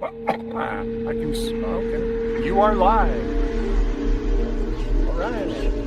I can. Okay. You are live. All right.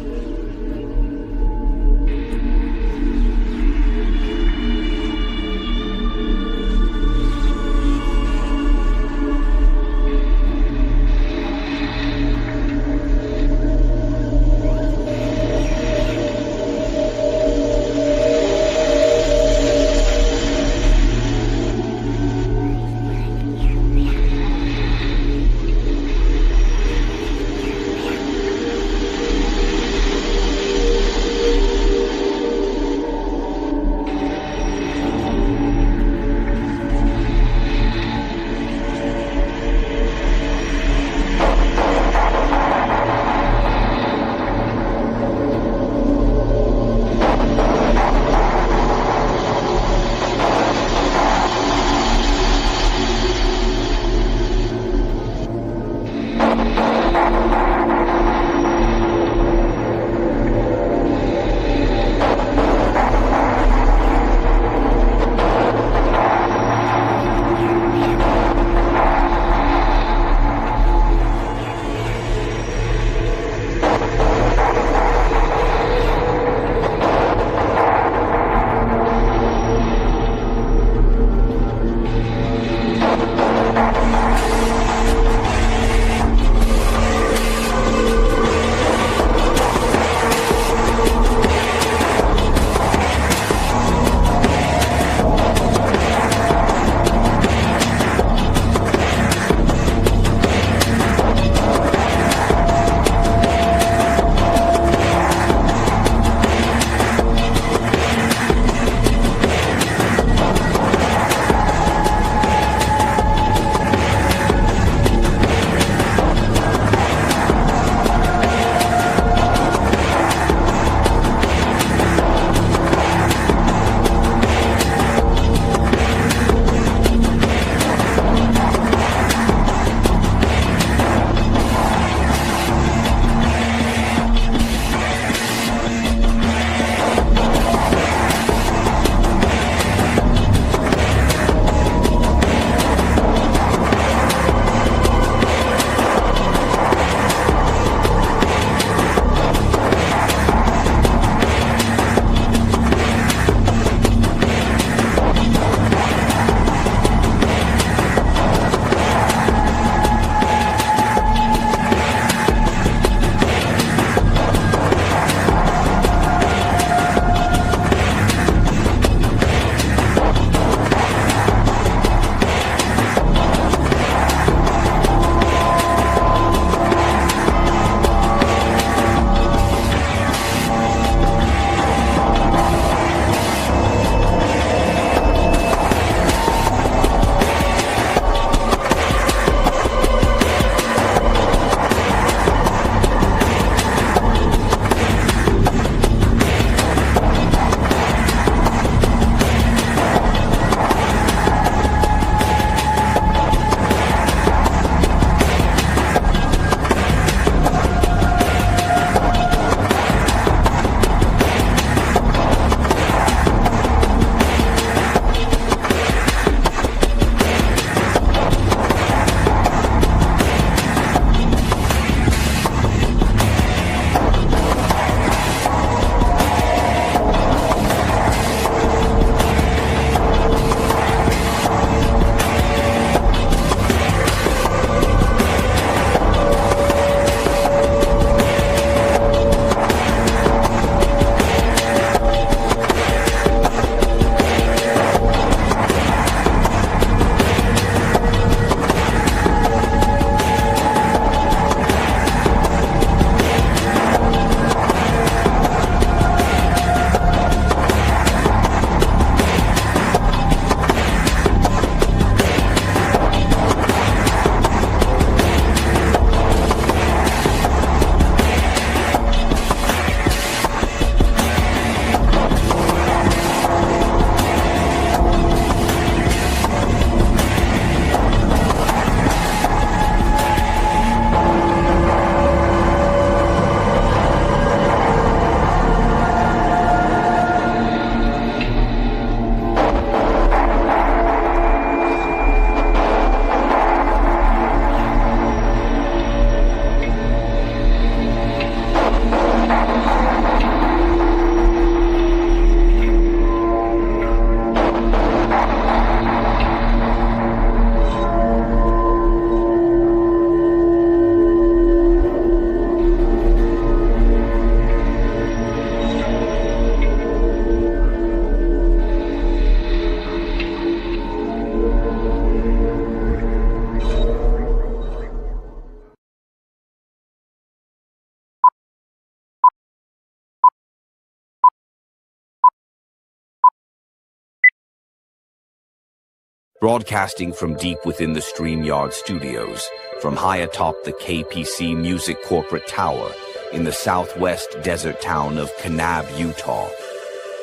Broadcasting from deep within the StreamYard studios, from high atop the KPC Music Corporate Tower in the southwest desert town of Kanab, Utah.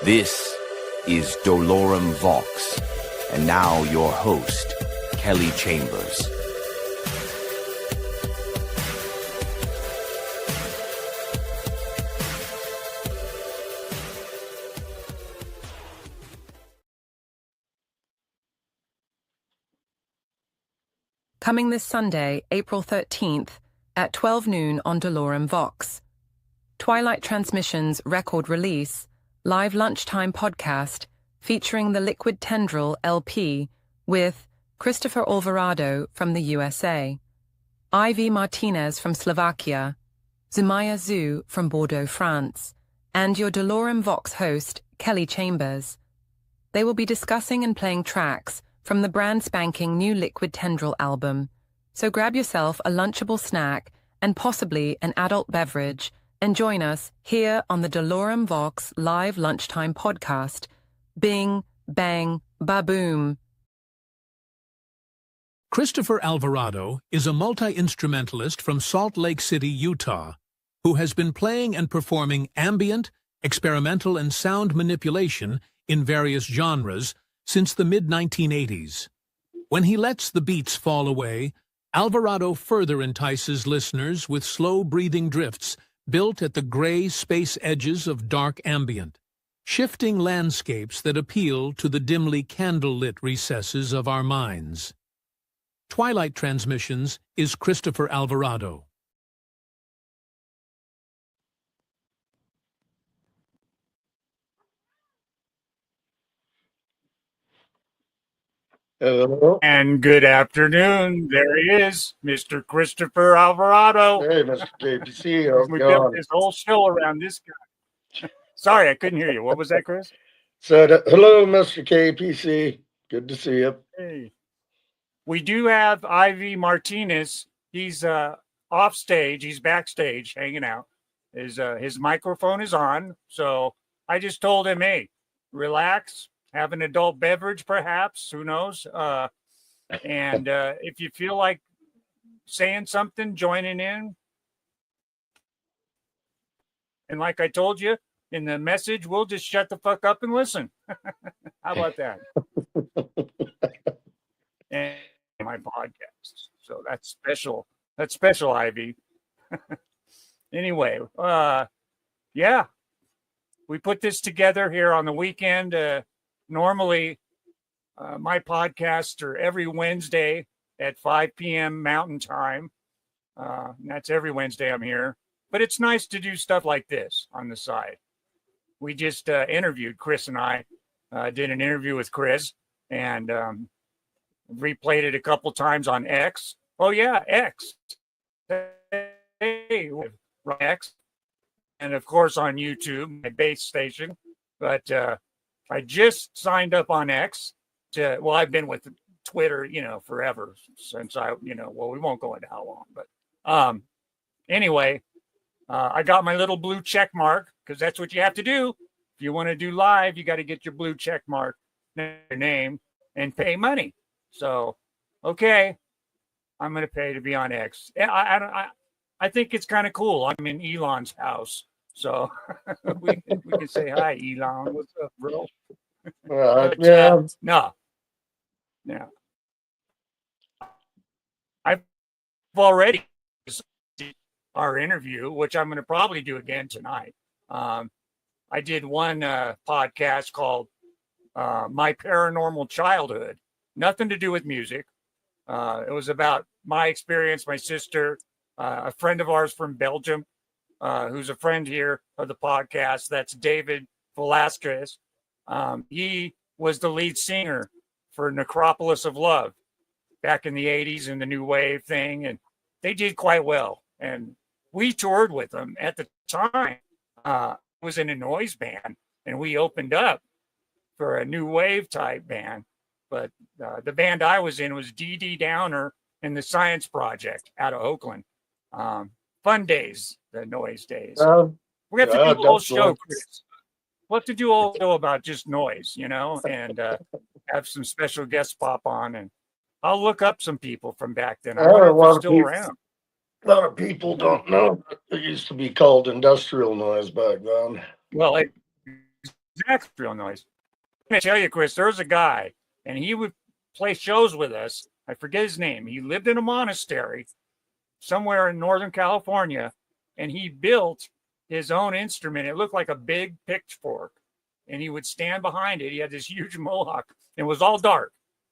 This is doloremvox, and now your host, Kelly Chambers. Coming this Sunday, April 13th, at 12 noon on doloremvox. Twilight Transmissions record release, live lunchtime podcast featuring the Liquid Tendril LP with Christopher Alvarado from the USA, Ivy Martinez from Slovakia, Zumaia Zoo from Bordeaux, France, and your doloremvox host, Kelly Chambers. They will be discussing and playing tracks from the brand spanking new Liquid Tendril album. So grab yourself a lunchable snack and possibly an adult beverage and join us here on the doloremvox live lunchtime podcast. Bing, bang, ba-boom. Christopher Alvarado is a multi-instrumentalist from Salt Lake City, Utah, who has been playing and performing ambient, experimental, and sound manipulation in various genres since the mid-1980s. When he lets the beats fall away, Alvarado further entices listeners with slow-breathing drifts built at the gray space edges of dark ambient, shifting landscapes that appeal to the dimly candlelit recesses of our minds. Twilight Transmissions is Christopher Alvarado. Hello. And good afternoon. There he is, Mr. Christopher Alvarado. Hey, Mr. KPC. We built this whole show around this guy. Sorry, I couldn't hear you. What was that, Chris? Said, hello, Mr. KPC. Good to see you. Hey. We do have Ivy Martinez. He's off stage. He's backstage hanging out. His microphone is on. So I just told him, hey, relax. Have an adult beverage, perhaps. Who knows? And if you feel like saying something, joining in. And like I told you in the message, we'll just shut the fuck up and listen. How about that? And my podcast. So that's special. That's special, Ivy. Anyway, yeah. We put this together here on the weekend. Normally, my podcasts are every Wednesday at 5 p.m. Mountain Time. That's every Wednesday I'm here. But it's nice to do stuff like this on the side. We just interviewed, Chris and I did an interview with Chris and replayed it a couple times on X. Oh, yeah, X. Hey, X. And, of course, on YouTube, my base station. But I just signed up on X I've been with Twitter, forever since we won't go into how long, but anyway, I got my little blue check mark because that's what you have to do. If you want to do live, you got to get your blue check mark, your name, and pay money. So, okay, I'm going to pay to be on X. I think it's kind of cool. I'm in Elon's house. So we can say hi, Elon. What's up, bro? Yeah. No. I've already our interview, which I'm going to probably do again tonight. I did one podcast called My Paranormal Childhood. Nothing to do with music. It was about my experience, my sister, a friend of ours from Belgium, who's a friend here of the podcast. That's David Velasquez. He was the lead singer for Necropolis of Love back in the 80s in the new wave thing. And they did quite well. And we toured with them at the time. It was in a noise band. And we opened up for a new wave type band. But the band I was in was D.D. Downer and the Science Project out of Oakland. Fun days, the noise days. We have to do a whole show, Chris. We'll have to do a whole show about just noise, and have some special guests pop on, and I'll look up some people from back then. I Oh, wonder a if lot they're of still people- around. A lot of people don't know. It used to be called industrial noise back then. Well, exactly, real noise. I'm going to tell you, Chris, there's a guy, and he would play shows with us. I forget his name. He lived in a monastery somewhere in Northern California, and he built his own instrument. It looked like a big pitchfork, and he would stand behind it. He had this huge mohawk. It was all dark,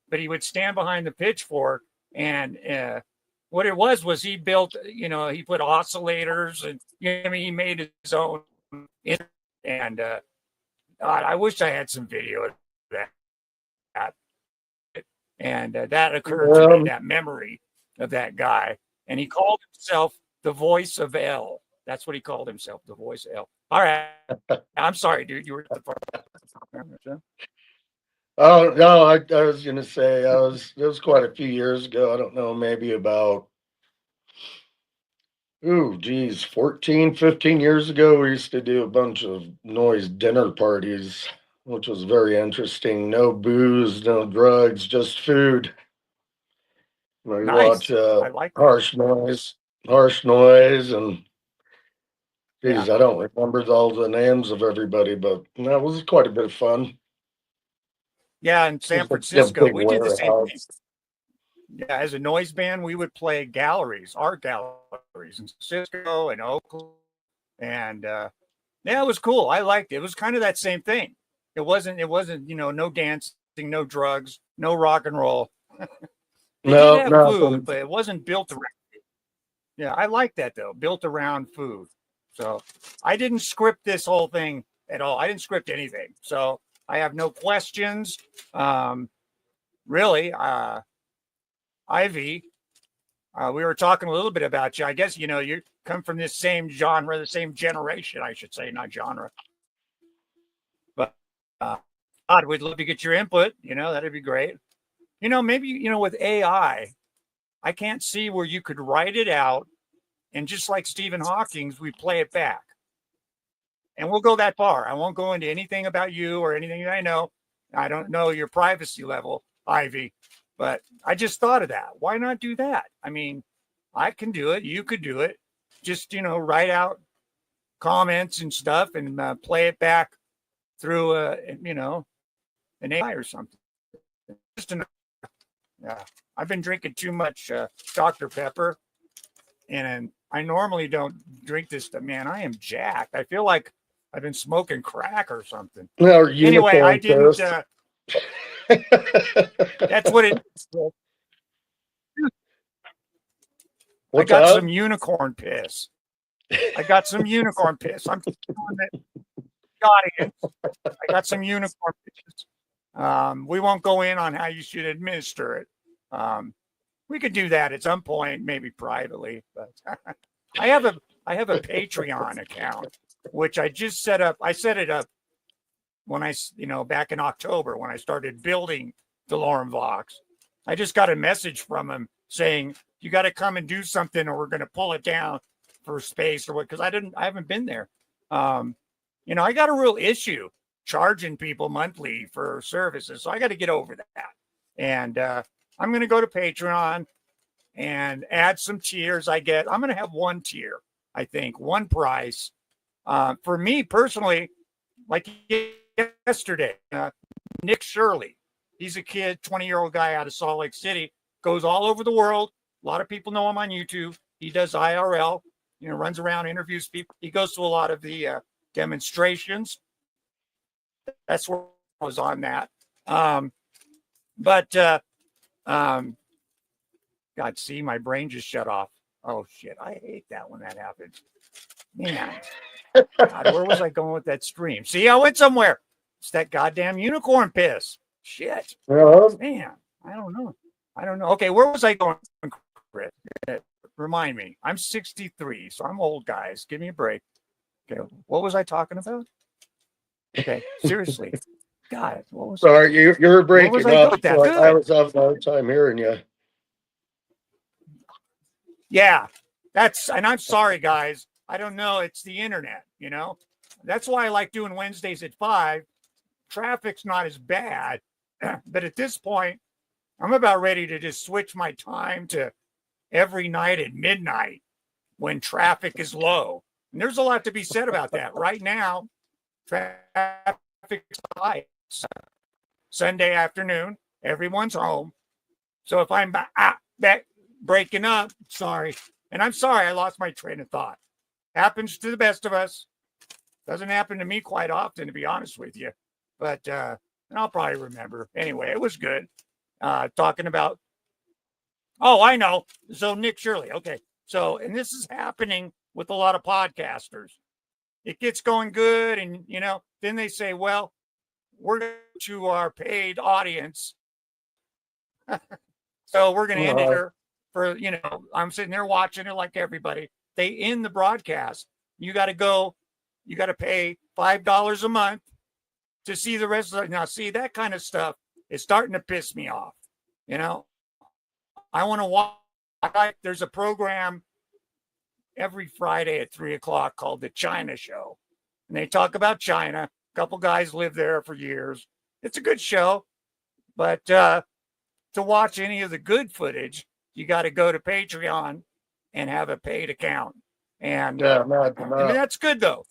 but he would stand behind the pitchfork, and what it was he built, he put oscillators, and he made his own. And God, I wish I had some video of that. And that occurred to me, that memory of that guy. And he called himself the voice of L. That's what he called himself, the voice of L. All right. I'm sorry, dude. You were at the part. Oh, no, I was going to say, it was quite a few years ago. I don't know, maybe about, 14, 15 years ago. We used to do a bunch of noise dinner parties, which was very interesting. No booze, no drugs, just food. We Nice. watch I like that. harsh noise, and geez, Yeah. I don't remember all the names of everybody, but that was quite a bit of fun. Yeah, in San Just a Francisco, big we did the same thing. warehouse. Yeah, as a noise band, we would play art galleries in Cisco and Oakland. And yeah, it was cool. I liked it. It was kind of that same thing. It wasn't, no dancing, no drugs, no rock and roll. They No, did have nothing. food, but it wasn't built around it. Yeah, I like that though, built around food. So I didn't script this whole thing at all. I didn't script anything. So I have no questions. Really, Ivy, we were talking a little bit about you. I guess, you come from this same genre, the same generation, I should say, not genre. But God, we'd love to get your input. That'd be great. Maybe, with AI, I can't see where you could write it out and just like Stephen Hawking's, we play it back. And we'll go that far. I won't go into anything about you or anything that I know. I don't know your privacy level, Ivy, but I just thought of that. Why not do that? I mean, I can do it. You could do it. Just, write out comments and stuff and play it back through, an AI or something. Yeah, I've been drinking too much Dr. Pepper, and I normally don't drink this stuff. Man, I am jacked. I feel like I've been smoking crack or something. No, Anyway, I didn't. piss. That's what it is. I What's got that? some unicorn piss. I'm telling the audience. I got some unicorn piss. We won't go in on how you should administer it. We could do that at some point, maybe privately. But I have a Patreon account, which I just set up. I set it up when back in October when I started building doloremvox. I just got a message from him saying, you got to come and do something or we're going to pull it down for space or what, because I haven't been there. I got a real issue charging people monthly for services. So I got to get over that. And I'm going to go to Patreon and add some tiers. I'm going to have one tier, I think, one price. For me personally, like yesterday, Nick Shirley, he's a kid, 20-year-old guy out of Salt Lake City, goes all over the world. A lot of people know him on YouTube. He does IRL, runs around, interviews people. He goes to a lot of the demonstrations. That's where I was on that. God, see, my brain just shut off. Oh, shit. I hate that when that happens. Man, God, where was I going with that stream? See, I went somewhere. It's that goddamn unicorn piss. Shit. Man, I don't know. Okay, where was I going, Chris? Remind me. I'm 63, so I'm old, guys. Give me a break. Okay, what was I talking about? Okay, seriously. God, what was Sorry, you were breaking up. That? So I was having a hard time hearing you. Yeah, and I'm sorry, guys. I don't know. It's the internet, That's why I like doing Wednesdays at 5. Traffic's not as bad, But at this point, I'm about ready to just switch my time to every night at midnight when traffic is low. And there's a lot to be said about that. Right now, traffic's high. Sunday afternoon, everyone's home. So if I'm back breaking up, sorry. And I'm sorry I lost my train of thought. Happens to the best of us. Doesn't happen to me quite often, to be honest with you. But and I'll probably remember. Anyway, it was good. Talking about, oh, I know. So Nick Shirley. Okay. So, and this is happening with a lot of podcasters. It gets going good. And, you know, then they say, well, we're going to our paid audience. So we're going to end it here for, you know, I'm sitting there watching it like everybody. They end the broadcast. You got to go, you got to pay $5 a month to see the rest of it. Now, see, that kind of stuff is starting to piss me off. You know, I want to watch. There's a program every Friday at 3:00 called The China Show. And they talk about China. A couple guys live there for years. It's a good show. But to watch any of the good footage, you got to go to Patreon and have a paid account. And I mean, that's good, though.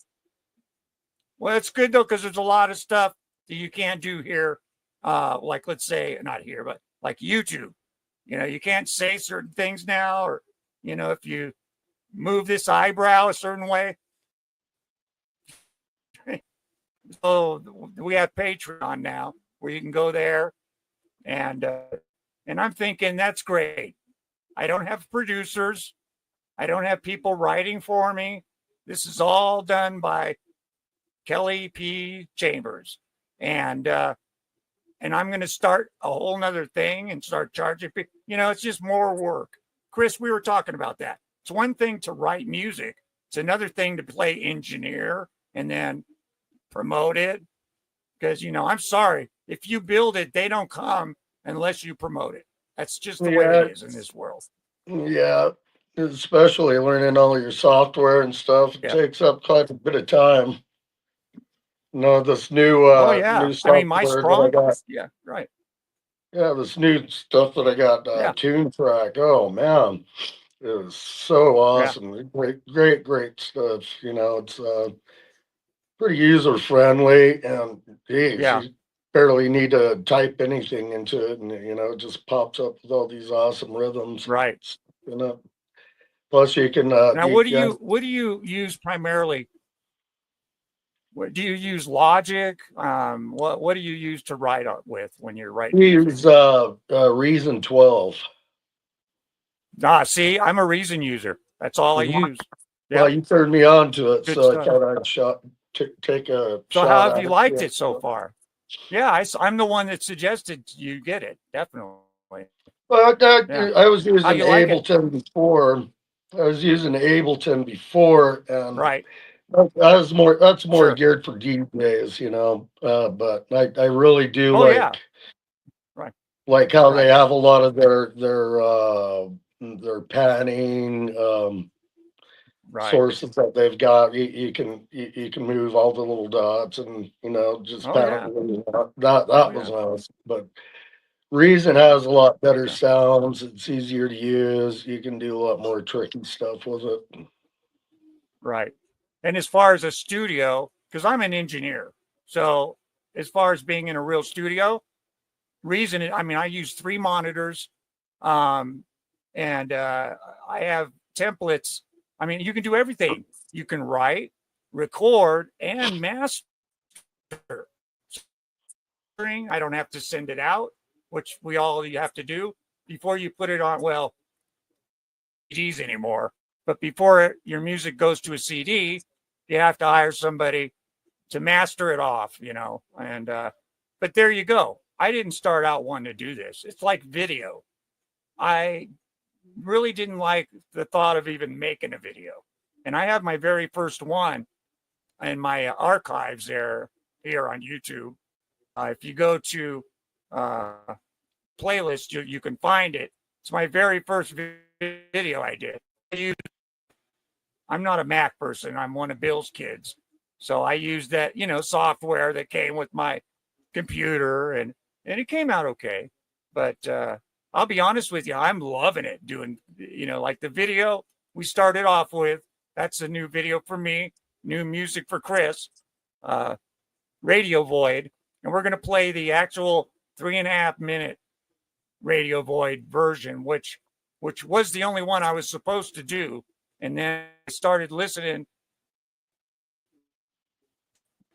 Well, it's good, though, because there's a lot of stuff that you can't do here. Like, let's say, not here, but like YouTube. You know, you can't say certain things now, or, you know, if you move this eyebrow a certain way. So we have Patreon now where you can go there. And I'm thinking that's great. I don't have producers. I don't have people writing for me. This is all done by Kelly P. Chambers. And I'm going to start a whole nother thing and start charging people. You know, it's just more work. Chris, we were talking about that. It's one thing to write music. It's another thing to play engineer and then promote it. Because, you know, I'm sorry. If you build it, they don't come unless you promote it. That's just the way it is in this world. Yeah. Especially learning all your software and stuff. It takes up quite a bit of time. No, this new new software. I mean, my strong. Yeah, right. Yeah, this new stuff that I got, Tune Track. Oh man, it was so awesome. Great stuff. You know, it's pretty user friendly, and you barely need to type anything into it, and you know, it just pops up with all these awesome rhythms. Right. You know, plus you can. Now, what do you use primarily? What do you use? Logic? What do you use to write with when you're writing? We use Reason 12. See, I'm a Reason user. That's all I use. Well, you turned me on to it, so I thought I'd take a shot. So how have you liked it so far? Yeah, I'm the one that suggested you get it. Definitely. Well, I was using Ableton before. I was using Ableton before, and right. That's more geared for DJs, you know. But I really do like how they have a lot of their panning sources that they've got. You can move all the little dots and, you know, just that was nice. But Reason has a lot better sounds. It's easier to use. You can do a lot more tricky stuff with it. Right. And as far as a studio, because I'm an engineer, so as far as being in a real studio, Reason, I mean, I use 3 monitors, and I have templates. I mean, you can do everything. You can write, record, and master. I don't have to send it out, which you have to do before you put it on, well, CDs anymore. But before your music goes to a CD, you have to hire somebody to master it off, you know. And but there you go. I didn't start out wanting to do this. It's like video. I really didn't like the thought of even making a video. And I have my very first one in my archives here on YouTube. If you go to playlist, you can find it. It's my very first video I did. I'm not a Mac person. I'm one of Bill's kids. So I used that, you know, software that came with my computer, and and it came out okay. But I'll be honest with you, I'm loving it. Doing, like the video we started off with. That's a new video for me, new music for Chris, Radio Void, and we're gonna play the actual 3.5 minute Radio Void version, which was the only one I was supposed to do. And then I started listening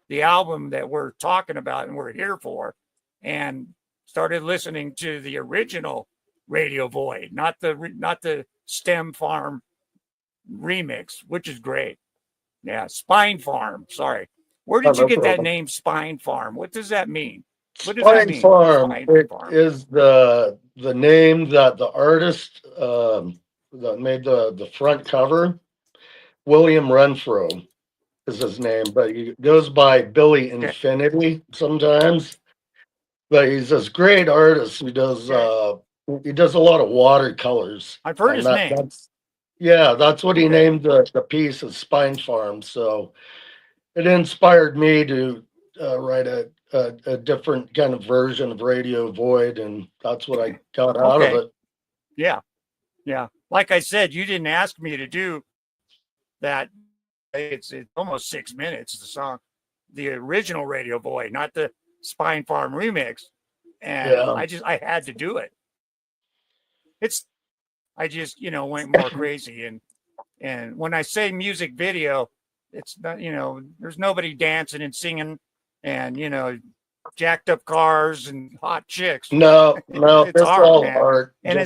the album that we're talking about and we're here for, and started listening to the original Radio Void, not the Stem Farm remix, which is great. Yeah, Spine Farm. Sorry. Where did you get that name, Spine Farm? What does that mean? What does that mean? Farm. Spine It Farm is the name that the artist that made the front cover, William Renfro is his name, but he goes by Billy Infinity sometimes. But he's this great artist who does he does a lot of watercolors. I've heard his name. That's what he named the piece of Spine Farm. So it inspired me to write a different kind of version of Radio Void, and that's what I got out of it. Yeah. Like I said, you didn't ask me to do that. It's almost 6 minutes, the song, the original Radio Void, not the Spine Farm remix. And I had to do it. I just went more crazy. And when I say music video, it's not, there's nobody dancing and singing and, jacked up cars and hot chicks. No, it's art, all man. art. And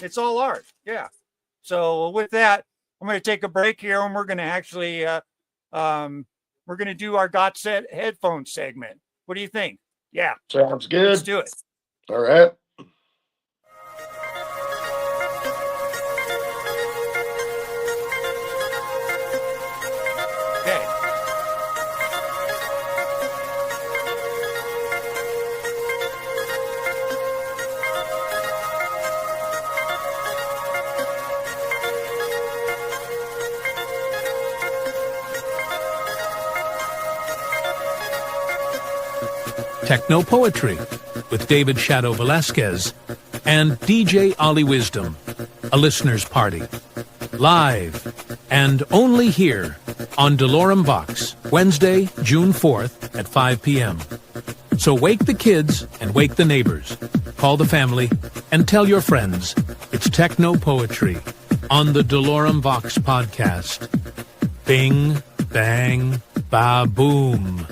it's all art. Yeah. So with that, I'm going to take a break here, and we're going to actually, we're going to do our Got Set headphone segment. What do you think? Yeah. Sounds good. Let's do it. All right. Okay. Techno Poetry with David Shadow Velasquez and DJ Ollie Wisdom, a listener's party. Live and only here on DoloremVox, Wednesday, June 4th at 5 p.m. So wake the kids and wake the neighbors. Call the family and tell your friends. It's Techno Poetry on the DoloremVox podcast. Bing, bang, ba-boom.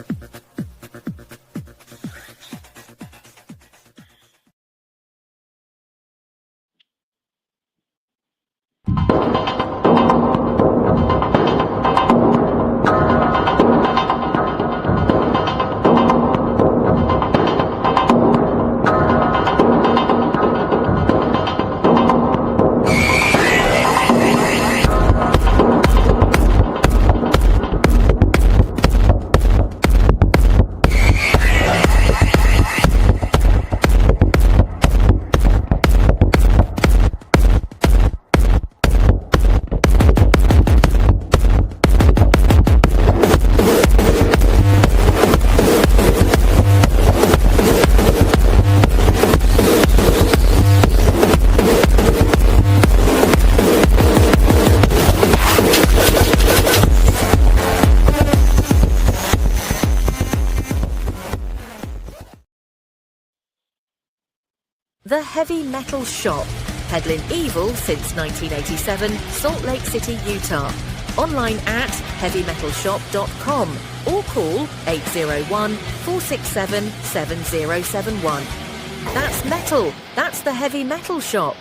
The Heavy Metal Shop, peddling evil since 1987, Salt Lake City, Utah. Online at heavymetalshop.com or call 801-467-7071. That's metal. That's the Heavy Metal Shop.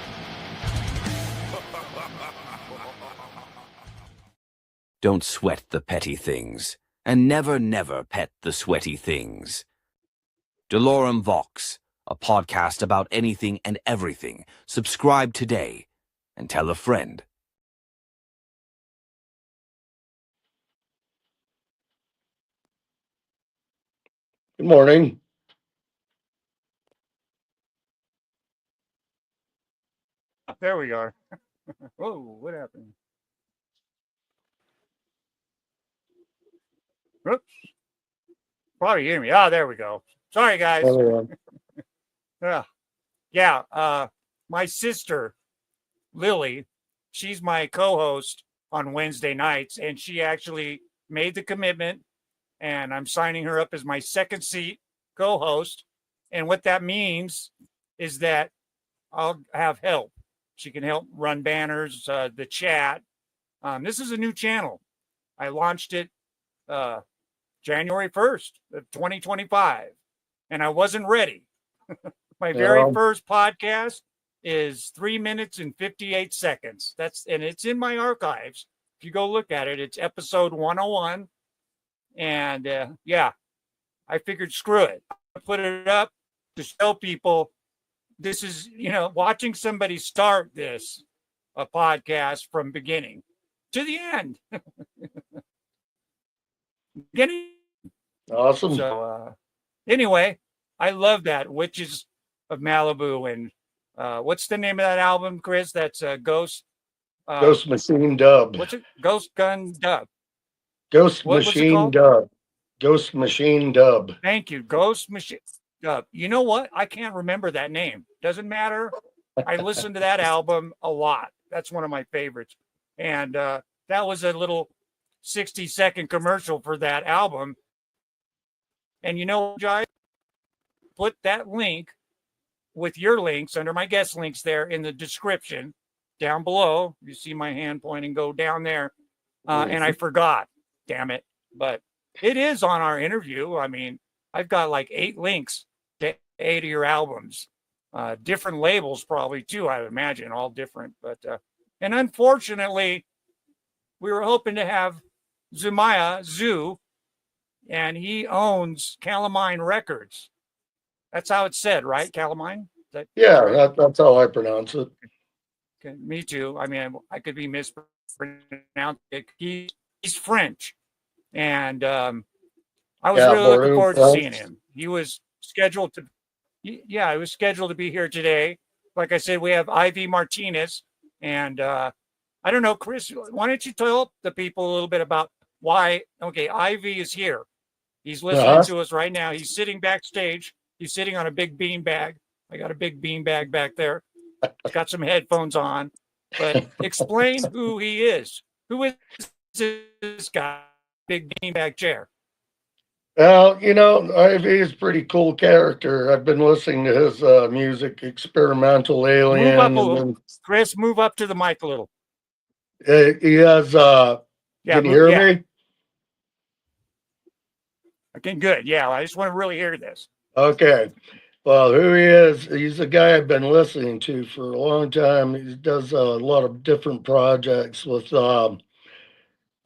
Don't sweat the petty things, and never, never pet the sweaty things. DoloremVox, a podcast about anything and everything. Subscribe today and tell a friend. Good morning. There we are. Whoa, what happened? Oops. Probably hear me. Ah, there we go. Sorry, guys. Oh, Yeah. My sister, Lily, she's my co-host on Wednesday nights, and she actually made the commitment, and I'm signing her up as my second seat co-host. And what that means is that I'll have help. She can help run banners, the chat. This is a new channel. I launched it January 1st of 2025, and I wasn't ready. My very first podcast is 3 minutes and 58 seconds. And it's in my archives. If you go look at it, it's episode 101. And yeah, I figured, screw it. I put it up to show people this is, watching somebody start a podcast from beginning to the end. Beginning. awesome. So anyway, I love that. Witches of Malibu. And what's the name of that album, Chris? That's Ghost. Ghost Machine Dub. What's it? Ghost Gun Dub. Ghost What's it Machine called? Dub. Ghost Machine Dub. Thank you. Ghost Machine Dub. You know what? I can't remember that name. Doesn't matter. I listened to that album a lot. That's one of my favorites. And that was a little 60-second commercial for that album. And you know, Jai, put that link with your links under my guest links there in the description down below. You see my hand pointing, go down there. And I forgot, damn it. But it is on our interview. I mean, I've got like 8 links to 8 of your albums. Different labels probably too, I would imagine, all different. But and unfortunately, we were hoping to have Zumaia, Zoo, and he owns Kalamine Records. That's how it's said, right? Kalamine? Yeah, that's how I pronounce it. Okay, me too. I mean, I could be mispronounced. He's French. And I was really looking forward to seeing him. He was scheduled to, he was scheduled to be here today. Like I said, we have Ivy Martinez. And I don't know, Chris, why don't you tell the people a little bit about why, okay, Ivy is here. He's listening to us right now. He's sitting backstage. He's sitting on a big bean bag. I got a big bean bag back there. Got some headphones on. But explain who he is. Who is this guy? Big beanbag chair. Well, Ivy is a pretty cool character. I've been listening to his music, Experimental Alien. Move up a little. Chris, move up to the mic a little. He has, can you hear me? Okay, good. Yeah, I just want to really hear this. Okay. Well, who he is, he's a guy I've been listening to for a long time. He does a lot of different projects with, I'm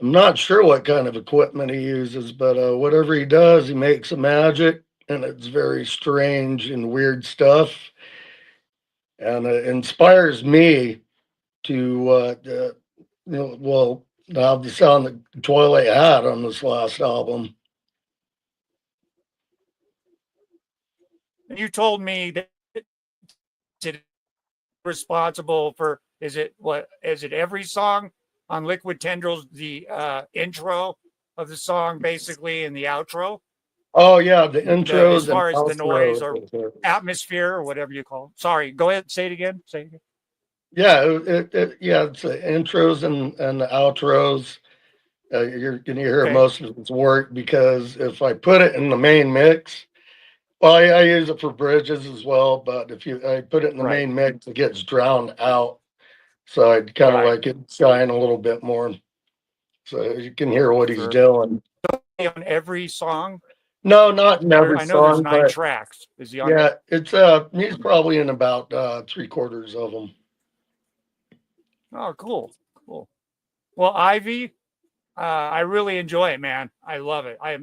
not sure what kind of equipment he uses, but whatever he does, he makes a magic, and it's very strange and weird stuff. And it inspires me to, have the sound that Twilight had on this last album. You told me that it's responsible for, is it every song on Liquid Tendrils, the intro of the song basically and the outro? Oh yeah, the intros as far as the noise or outros. Atmosphere or whatever you call it. Sorry, go ahead, say it again. Yeah, it's the intros and the outros. You're gonna hear most of its work, because if I put it in the main mix, well, I use it for bridges as well, but if I put it in the main mix, it gets drowned out. So I'd kind of like it shine a little bit more, so you can hear what he's doing. On every song? No, not in every song. I know there's 9 tracks. Is he on? Yeah, it's he's probably in about 3/4 of them. Oh, cool. Well, Ivy, I really enjoy it, man. I love it. I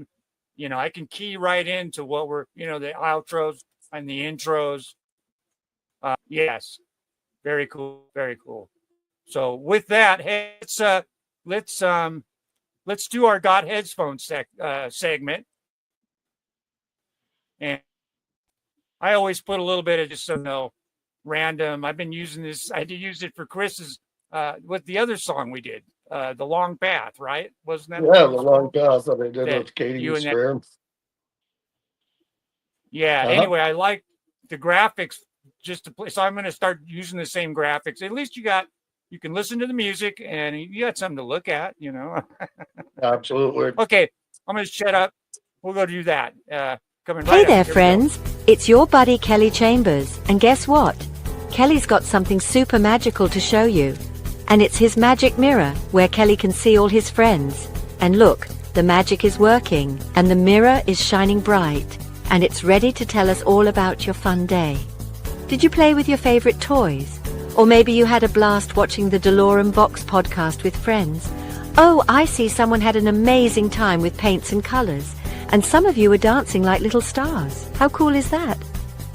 can key right into what we're, the outros and the intros. Yes, very cool, very cool. So with that, hey, let's do our Got Headphones segment. And I always put a little bit of just random. I've been using this. I did use it for Chris's with the other song we did, The Long Path, right? Wasn't that? Yeah, The Long Path that I did with Katie. Yeah. Uh-huh. Anyway, I like the graphics just to play. So I'm going to start using the same graphics. At least you can listen to the music and you got something to look at, you know. Absolutely. Okay. I'm going to shut up. We'll go do that. Coming Hey right there, up. Here we go. friends. It's your buddy Kelly Chambers. And guess what? Kelly's got something super magical to show you. And it's his magic mirror, where Kelly can see all his friends. And look, the magic is working, and the mirror is shining bright, and it's ready to tell us all about your fun day. Did you play with your favorite toys? Or maybe you had a blast watching the doloremvox podcast with friends. Oh, I see someone had an amazing time with paints and colors, and some of you were dancing like little stars. How cool is that?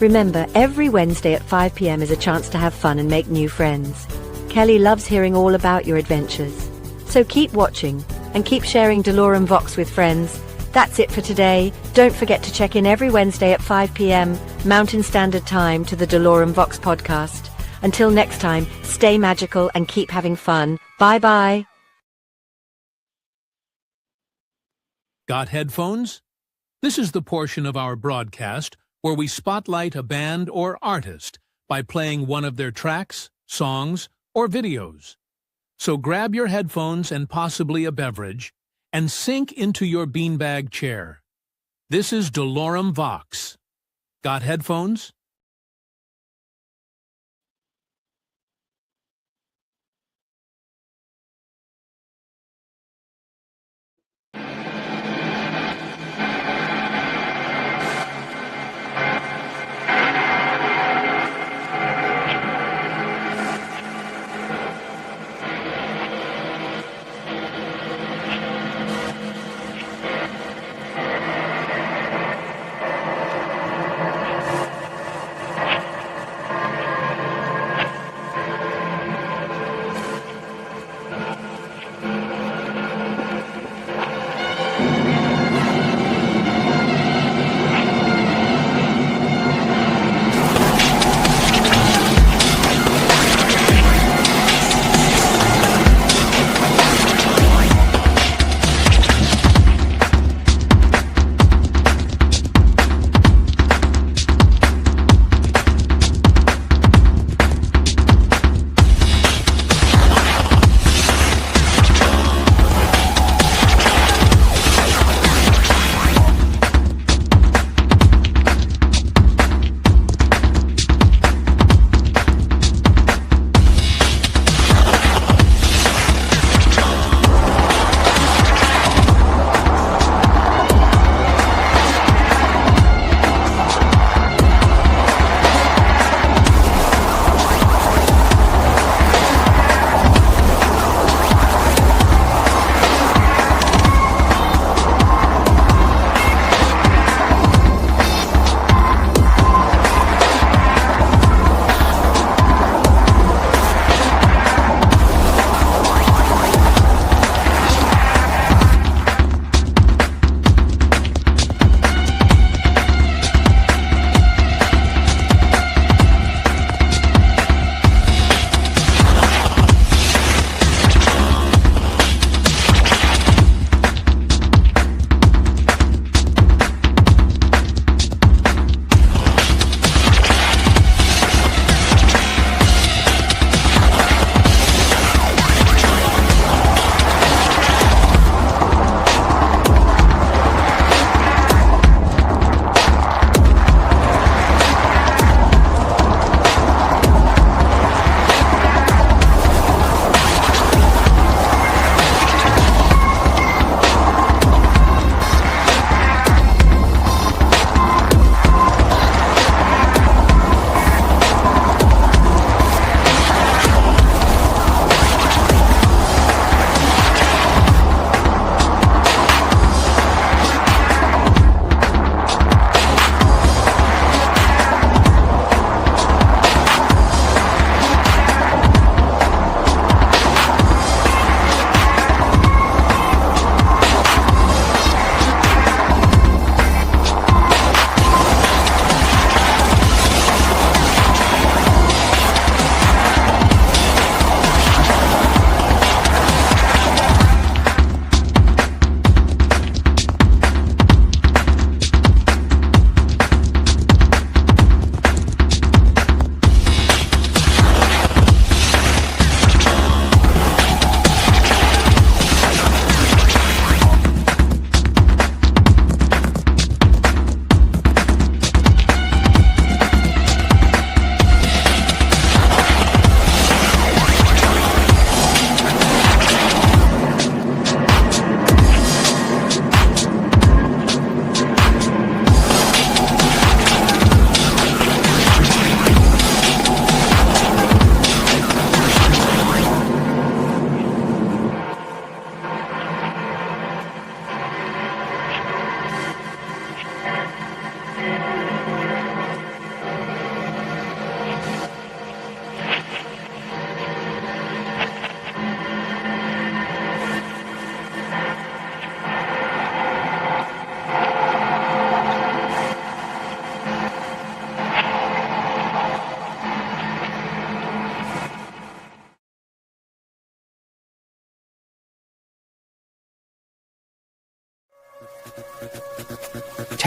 Remember, every Wednesday at 5 p.m. is a chance to have fun and make new friends. Kelly loves hearing all about your adventures. So keep watching and keep sharing doloremvox with friends. That's it for today. Don't forget to check in every Wednesday at 5 p.m. Mountain Standard Time to the doloremvox podcast. Until next time, stay magical and keep having fun. Bye-bye. Got headphones? This is the portion of our broadcast where we spotlight a band or artist by playing one of their tracks, songs, or videos. So grab your headphones and possibly a beverage and sink into your beanbag chair. This is doloremvox. Got headphones?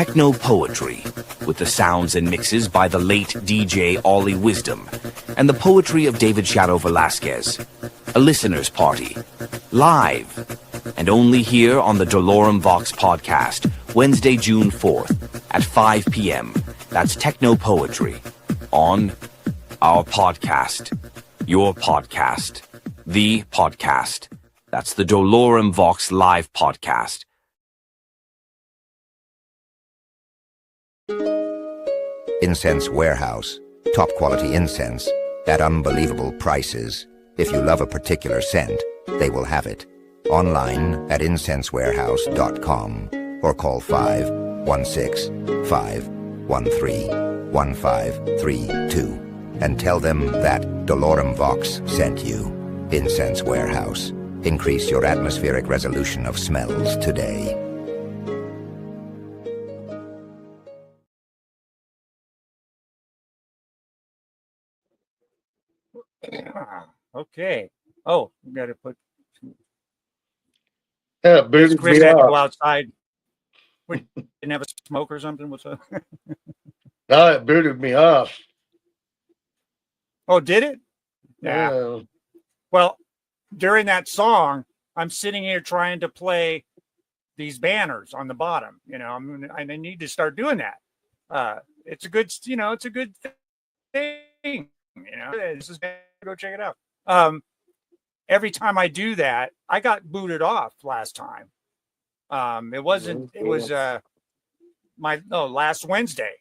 Techno Poetry, with the sounds and mixes by the late DJ Ollie Wisdom, and the poetry of David Shadow Velasquez. A listener's party, live, and only here on the doloremvox podcast, Wednesday, June 4th, at 5 p.m. That's Techno Poetry, on our podcast, your podcast, the podcast. That's the doloremvox live podcast. Incense Warehouse. Top quality incense at unbelievable prices. If you love a particular scent, they will have it. Online at incensewarehouse.com or call 516-513-1532 and tell them that doloremvox sent you. Incense Warehouse. Increase your atmospheric resolution of smells today. Okay. Oh, we got to put. Yeah, booted Chris me had to go off. outside. We didn't have a smoke or something. What's up? No, it booted me off. Oh, did it? Yeah. Well, during that song, I'm sitting here trying to play these banners on the bottom. You know, I need to start doing that. It's a good, it's a good thing. You know, this is go check it out. Every time I do that, I got booted off last time. It was last Wednesday.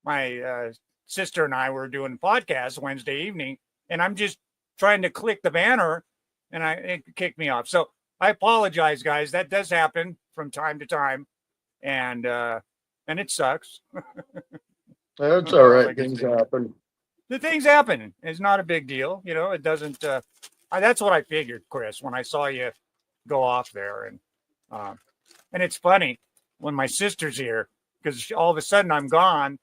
My sister and I were doing podcasts Wednesday evening, and I'm just trying to click the banner, and it kicked me off. So I apologize, guys. That does happen from time to time, and it sucks. That's all right. Things happen. The things happen. It's not a big deal. You know, it doesn't. That's what I figured, Chris, when I saw you go off there. And it's funny when my sister's here, because all of a sudden I'm gone,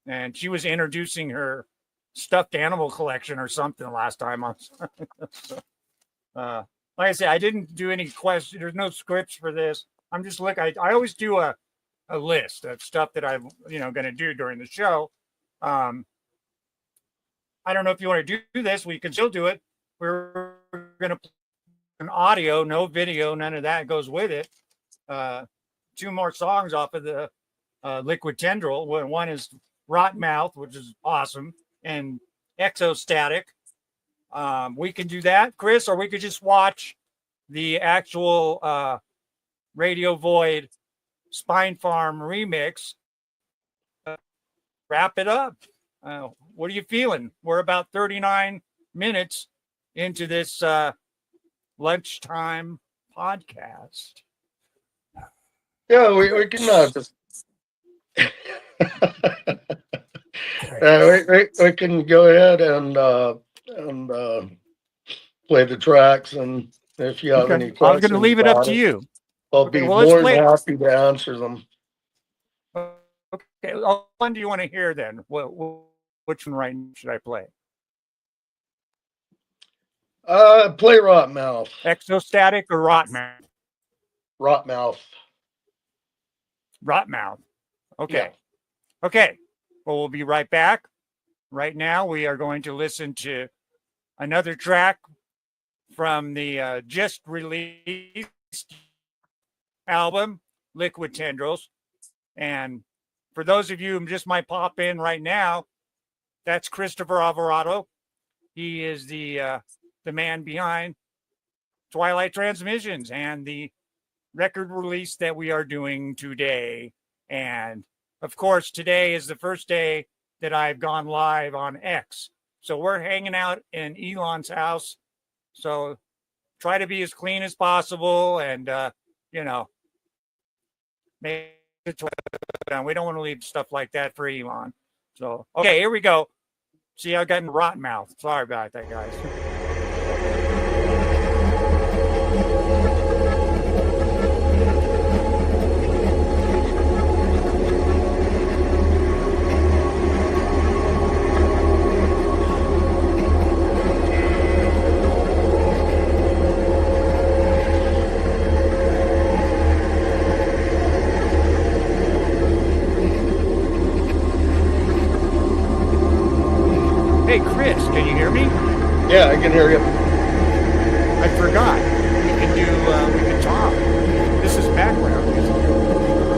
and she was introducing her stuffed animal collection or something last time. Like I say, I didn't do any questions. There's no scripts for this. I'm just I always do a list of stuff that I'm going to do during the show. I don't know if you want to do this. We can still do it. We're going to play an audio, no video, none of that goes with it. 2 more songs off of the Liquid Tendril. One is Rot Mouth, which is awesome, and Exostatic. We can do that, Chris, or we could just watch the actual Radio Void Spine Farm remix. Wrap it up. What are you feeling? We're about 39 minutes into this lunchtime podcast. Yeah, we can just. We can go ahead and play the tracks, and if you have any questions, I was going to leave it up to you. I'll be more than happy to answer them. Okay, which one do you want to hear then? Which one right should I play? Play Rot Mouth. Exostatic or Rot Mouth? Rot Mouth. Rot Mouth. Okay. Yeah. Okay. Well, we'll be right back. Right now, we are going to listen to another track from the just released album, Liquid Tendrils. And for those of you who just might pop in right now, that's Christopher Alvarado. He is the man behind Twilight Transmissions and the record release that we are doing today. And of course, today is the first day that I've gone live on X. So we're hanging out in Elon's house. So try to be as clean as possible and, make it we don't want to leave stuff like that for Elon. So, okay, here we go. See, I got in rotten mouth. Sorry about that, guys. Hey, Chris, can you hear me? Yeah, I can hear you. I forgot. We can talk. This is background music.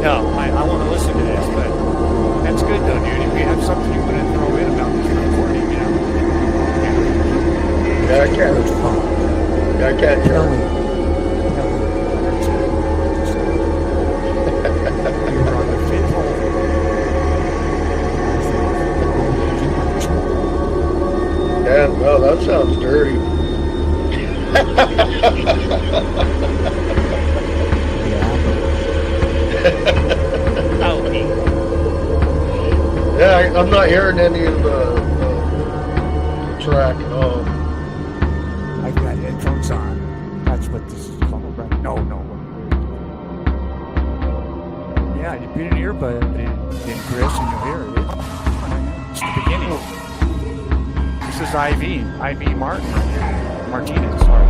No, I want to listen to this, but that's good though, dude. If you have something you want to throw in about this recording, you know. Yeah, I can. Yeah, I can hear you. You're on the fifth hole. Yeah, well, that sounds dirty. Yeah, I'm not hearing any of the track at all. I've got headphones on. That's what this is called, right? No. Yeah, you put an earbud in Chris and you'll hear it. It's the beginning. This is IV Martinez, sorry.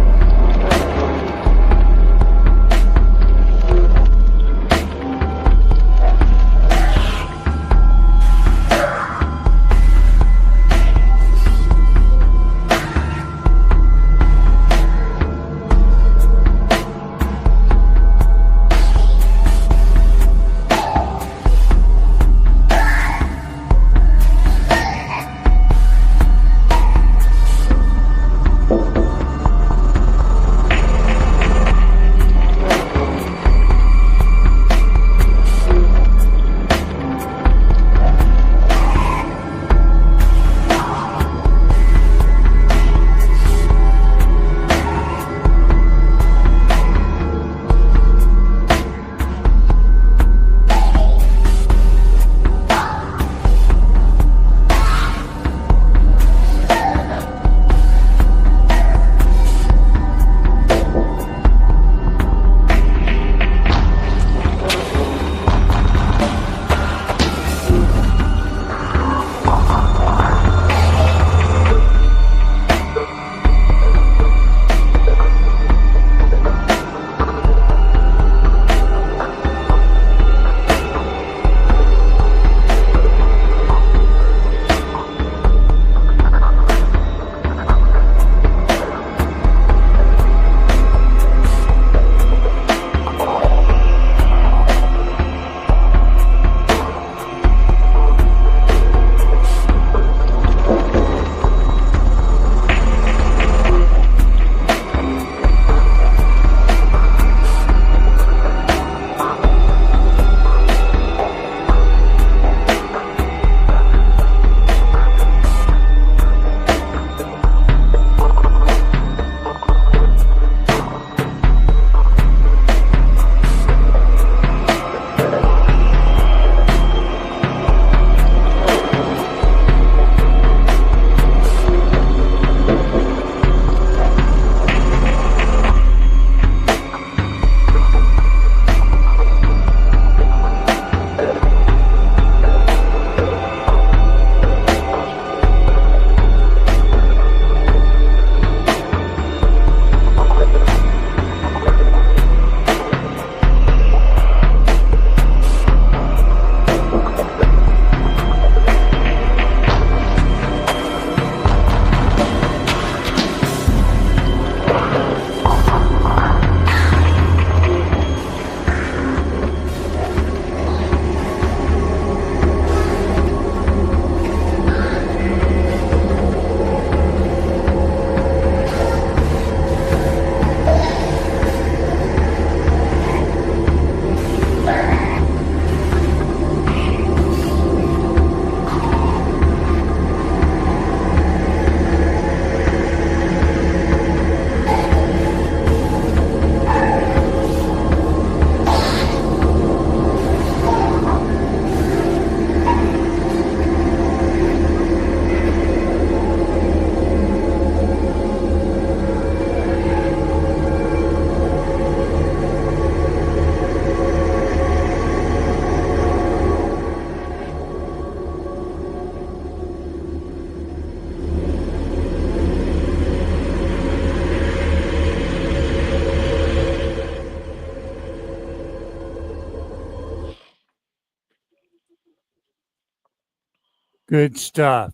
Good stuff.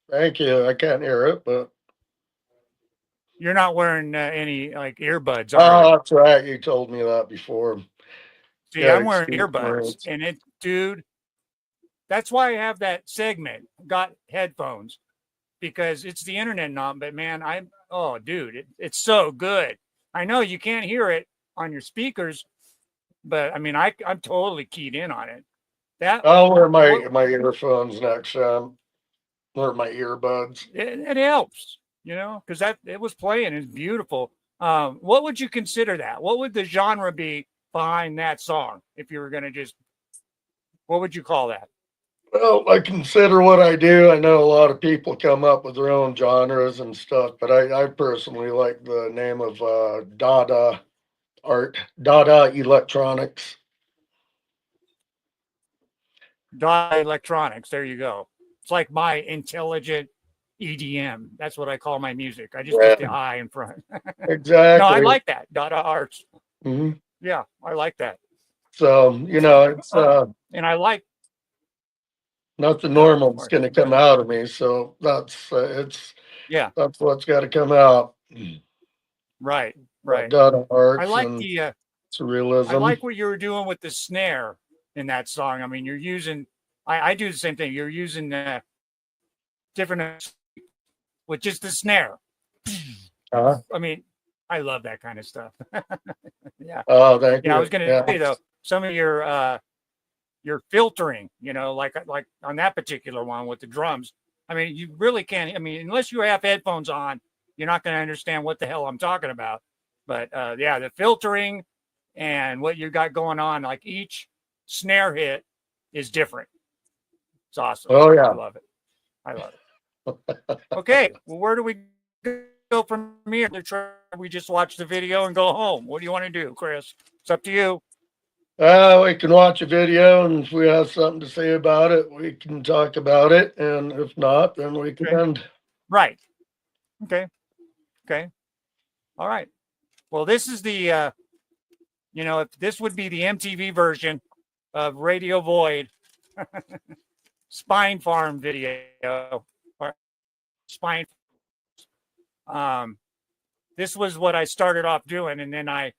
Thank you. I can't hear it, but You're not wearing any like earbuds, are you? oh, that's right. You told me that before. See, Yeah, I'm wearing excuse my earbuds, words. and it, dude, that's why I have that segment. Got headphones because it's the internet now. But man, oh, dude, it's so good. I know you can't hear it on your speakers, but I mean, I'm totally keyed in on it. That I'll wear what my earphones next time. Or my earbuds. it helps, because that it was playing. It's beautiful. What would you consider that? What would the genre be behind that song if you were going to just? What would you call that? Well, I consider what I do. I know a lot of people come up with their own genres and stuff, but I personally like the name of Dada art, Dada electronics. Dot electronics. There you go. It's like my intelligent EDM. That's what I call my music. I just put the Yeah, I in front. No, I exactly. like that. Dada arts. Hmm. Yeah, I like that. So, it's And I like. nothing Oh, normal is sorry. going to Go come ahead. out of me. So Yeah, that's what's got to come out. right, right. Dada I arts like and the. I surrealism. like what you were doing with the snare in that song. I mean, you're using. I do the same thing. You're using different with just the snare. Uh, I mean, I love that kind of stuff. Yeah, oh, thank yeah. I was you. going to Yeah. say though, some of your filtering, like on that particular one with the drums. I mean, you really can't. I mean, unless you have headphones on, you're not going to understand what the hell I'm talking about. But yeah, the filtering and what you got going on, like each snare hit is different. It's awesome. Oh, I yeah. love it. I love it. Okay, well, where do we go from here? We just watch the video and go home. What do you want to do, Chris? It's up to you. We can watch a video, and if we have something to say about it, we can talk about it. And if not, then we can Okay. end. Right. Okay. Okay. All right. Well, this is the, if this would be the MTV version of Radio Void Spine Farm video or Spine. This was what I started off doing, and then I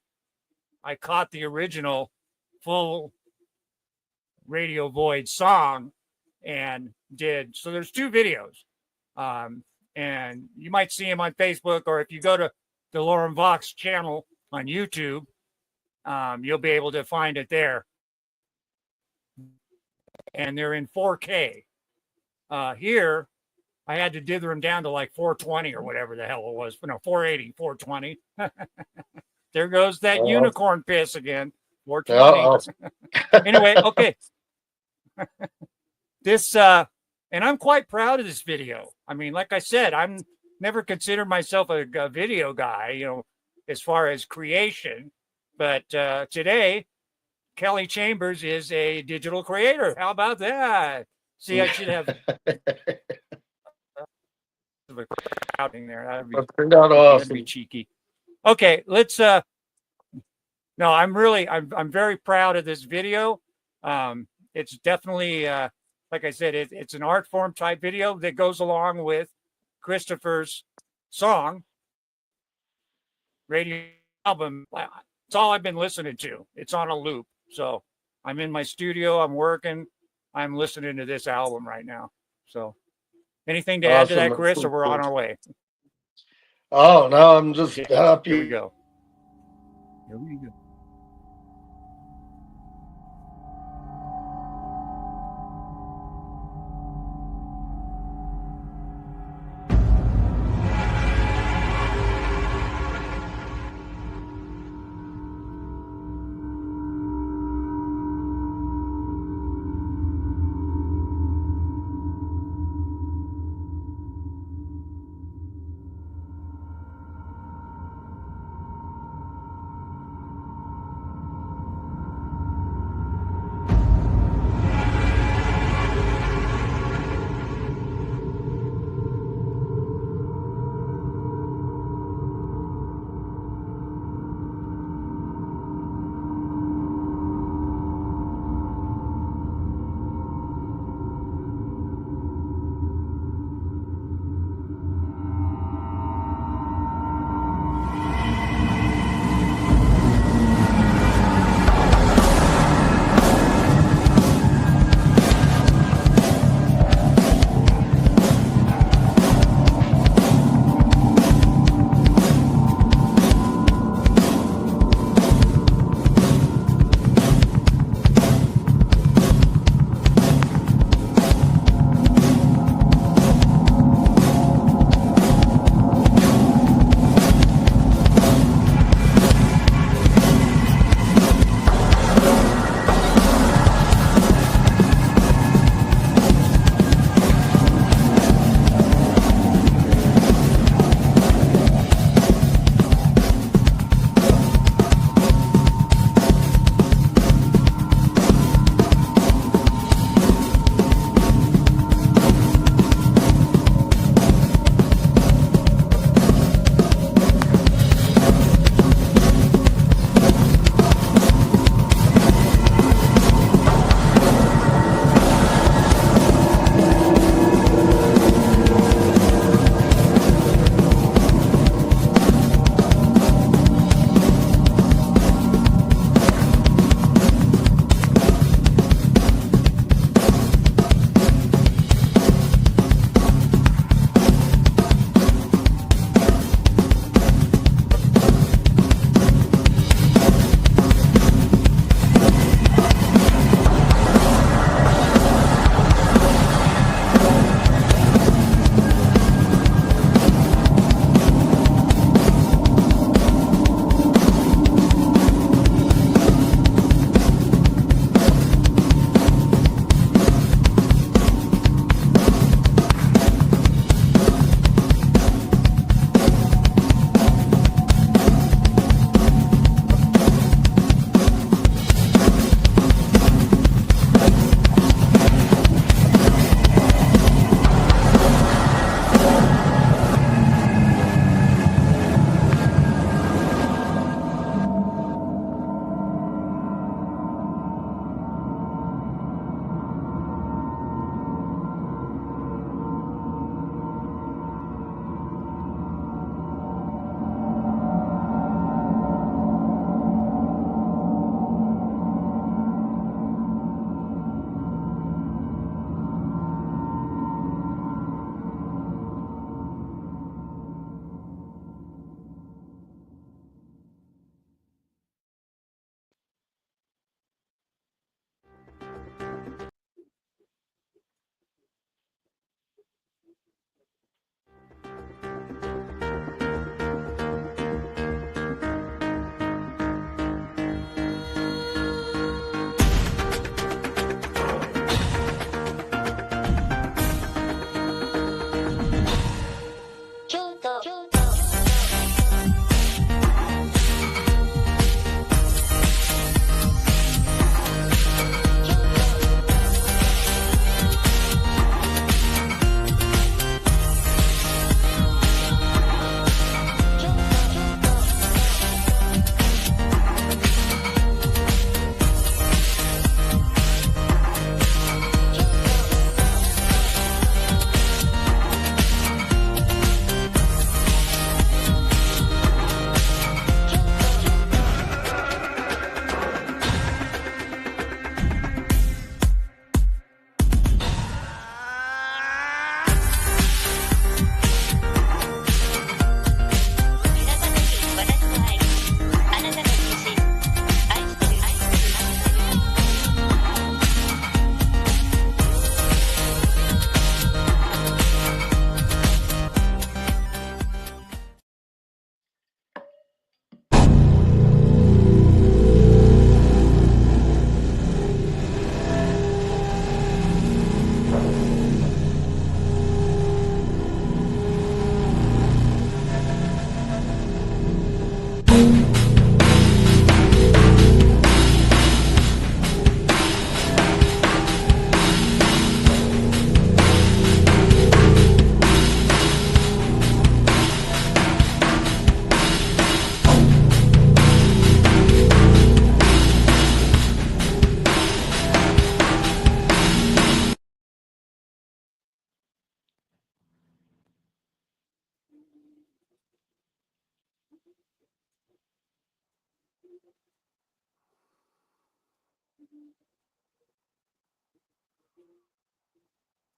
caught the original full Radio Void song and did. So there's two videos, and you might see them on Facebook, or if you go to the DoloremVox channel on YouTube, you'll be able to find it there. And they're in 4K. Here, I had to dither them down to like 420 or whatever the hell it was. No, 480, 420. There goes that unicorn piss again. 420. Anyway, okay. This, and I'm quite proud of this video. I mean, like I said, I'm never considered myself a video guy, as far as creation. But today, Kelly Chambers is a digital creator. How about that? See, I should have outing there. That'd be cheeky. Okay, let's. No, I'm very proud of this video. It's definitely, like I said, it's an art form type video that goes along with Christopher's song, radio album. It's all I've been listening to. It's on a loop. So I'm in my studio. I'm working. I'm listening to this album right now. So anything to add to that, Chris, or we're on our way? Oh, no, I'm just happy. Here we go. Here we go.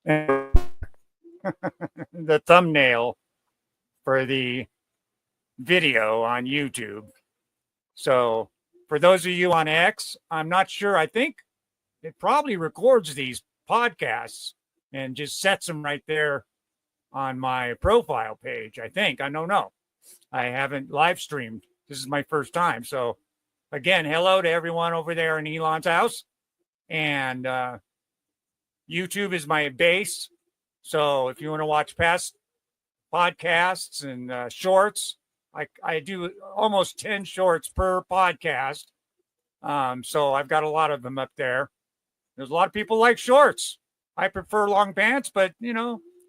And the thumbnail for the video on YouTube. So for those of you on X, I'm not sure. I think it probably records these podcasts and just sets them right there on my profile page. I think. I don't know. I haven't live streamed. This is my first time. So again, hello to everyone over there in Elon's house. And YouTube is my base. So if you want to watch past podcasts and shorts, I do almost 10 shorts per podcast. So I've got a lot of them up there. There's a lot of people like shorts. I prefer long pants, but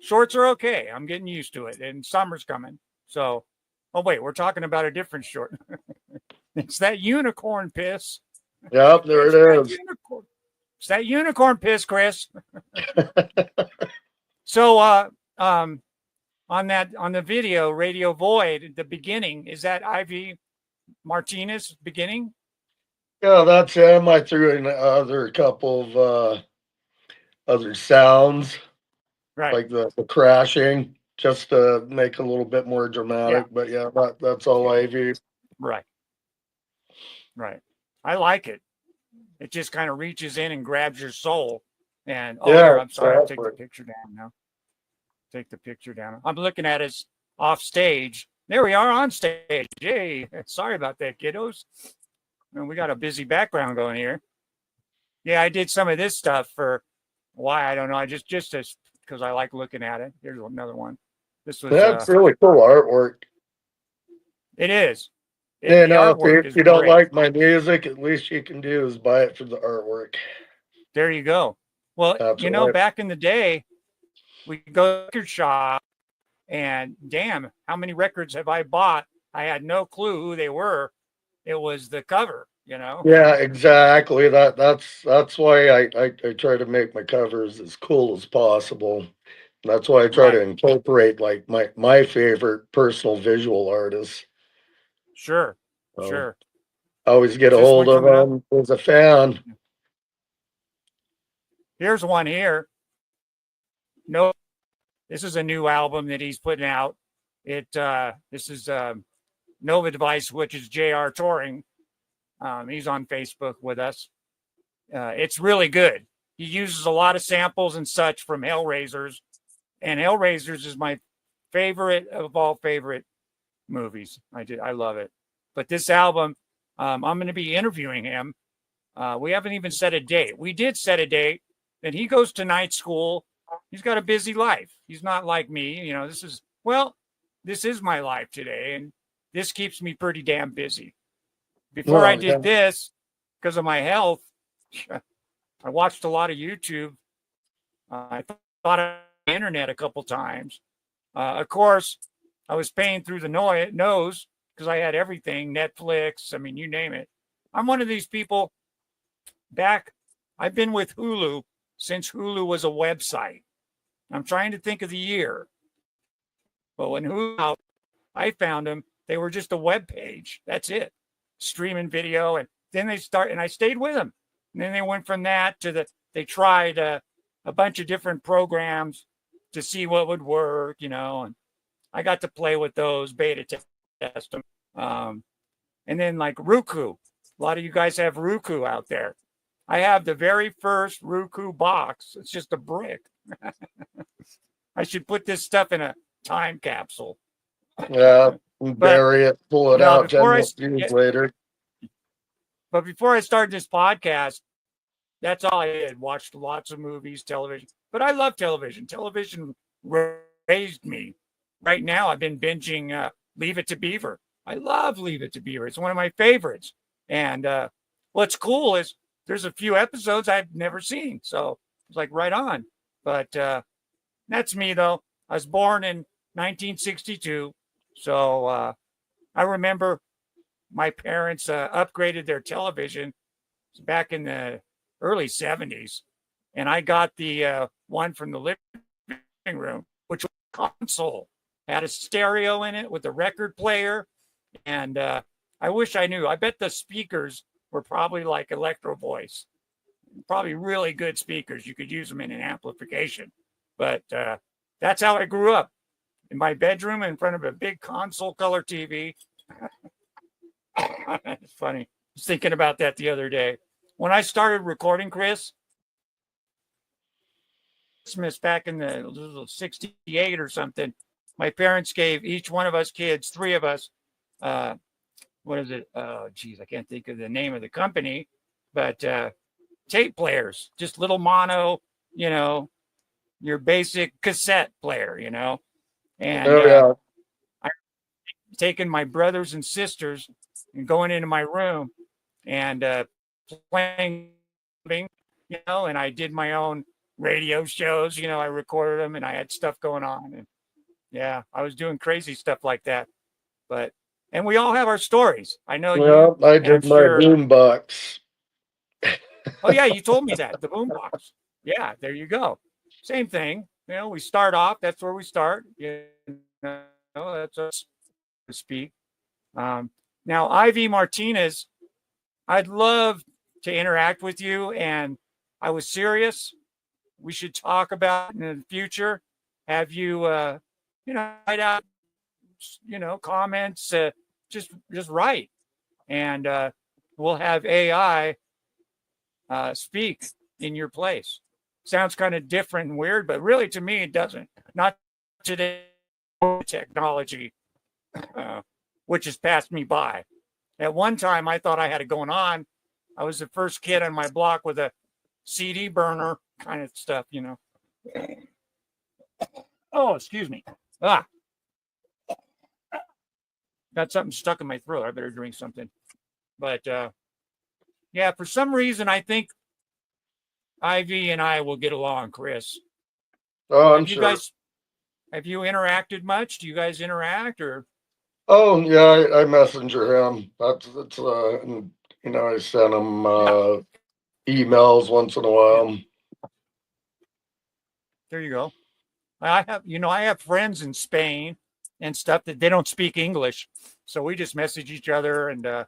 shorts are okay. I'm getting used to it, and summer's coming. So, oh wait, we're talking about a different short. It's that unicorn piss. Yep, there it is. It's that unicorn piss, Chris. So, on the video, Radio Void, the beginning, is that Ivy Martinez beginning? Yeah, that's him. I threw in a couple of other sounds, right, like the crashing, just to make it a little bit more dramatic. Yeah. But yeah, that's all Ivy. Right. I like it. It just kind of reaches in and grabs your soul. And I'm sorry, I'll take the picture down now. Take the picture down. I'm looking at us off stage. There we are on stage. Yay. Sorry about that, kiddos. And we got a busy background going here. Yeah, I did some of this stuff for why I don't know. I just because I like looking at it. Here's another one. This was that's really cool artwork. It is. If you don't like my music, at least you can do is buy it for the artwork. There you go. Well, back in the day, we go to the record shop, and damn, how many records have I bought? I had no clue who they were. It was the cover, Yeah, exactly. That's why I try to make my covers as cool as possible. That's why I try to incorporate like my favorite personal visual artists. Sure. I always get a hold of them as a fan. Here's one here. No, this is a new album that he's putting out. This is Nova Device, which is JR Touring. He's on Facebook with us. It's really good. He uses a lot of samples and such from Hellraisers, and Hellraisers is my favorite of all favorite movies. I love it. But this album, I'm going to be interviewing him. We haven't even set a date. We did set a date, and he goes to night school. He's got a busy life. He's not like me. This is my life today, and this keeps me pretty damn busy. Before I did this, because of my health, I watched a lot of YouTube. I thought of the internet a couple times. Of course, I was paying through the nose because I had everything, Netflix, you name it. I'm one of these people I've been with Hulu since Hulu was a website. I'm trying to think of the year. But when Hulu, I found them, they were just a web page. That's it. Streaming video. And then and I stayed with them. And then they went from that to they tried a bunch of different programs to see what would work, and I got to play with those, beta test them. And then like Roku. A lot of you guys have Roku out there. I have the very first Roku box. It's just a brick. I should put this stuff in a time capsule. Yeah, bury it, pull it out 10 years later. But before I started this podcast, that's all I did. Watched lots of movies, television. But I love television. Television raised me. Right now, I've been binging Leave It to Beaver. I love Leave It to Beaver. It's one of my favorites. And what's cool is there's a few episodes I've never seen. So it's like right on. But that's me, though. I was born in 1962. So I remember my parents upgraded their television back in the early 70s. And I got the one from the living room, which was a console. Had a stereo in it with a record player. And I wish I knew. I bet the speakers were probably like Electro Voice, probably really good speakers. You could use them in an amplification. But that's how I grew up, in my bedroom in front of a big console color TV. It's funny. I was thinking about that the other day. When I started recording, Chris, Christmas back in the 68 or something, my parents gave each one of us kids, 3 of us, what is it? Geez, I can't think of the name of the company, but tape players, just little mono, your basic cassette player, and I taken my brothers and sisters and going into my room and playing, and I did my own radio shows, I recorded them and I had stuff going on. And yeah, I was doing crazy stuff like that. And we all have our stories. I know you. I did my boombox. Oh yeah, you told me that, the boombox. Yeah, there you go. Same thing. We start off. That's where we start. That's us to speak. Now, Ivy Martinez, I'd love to interact with you, and I was serious. We should talk about it in the future. Have you, write out, comments. Just write, and we'll have AI speak in your place. Sounds kind of different and weird, but really to me it doesn't. Not today technology, which has passed me by. At one time I thought I had it going on. I was the first kid on my block with a CD burner kind of stuff, Oh, excuse me. Got something stuck in my throat. I better drink something. But yeah, for some reason I think Ivy and I will get along, Chris. Oh, I'm sure. Have you interacted much? Do you guys interact or? Oh yeah, I messenger him. That's I send him emails once in a while. There you go. I have friends in Spain and stuff that they don't speak English, so we just message each other and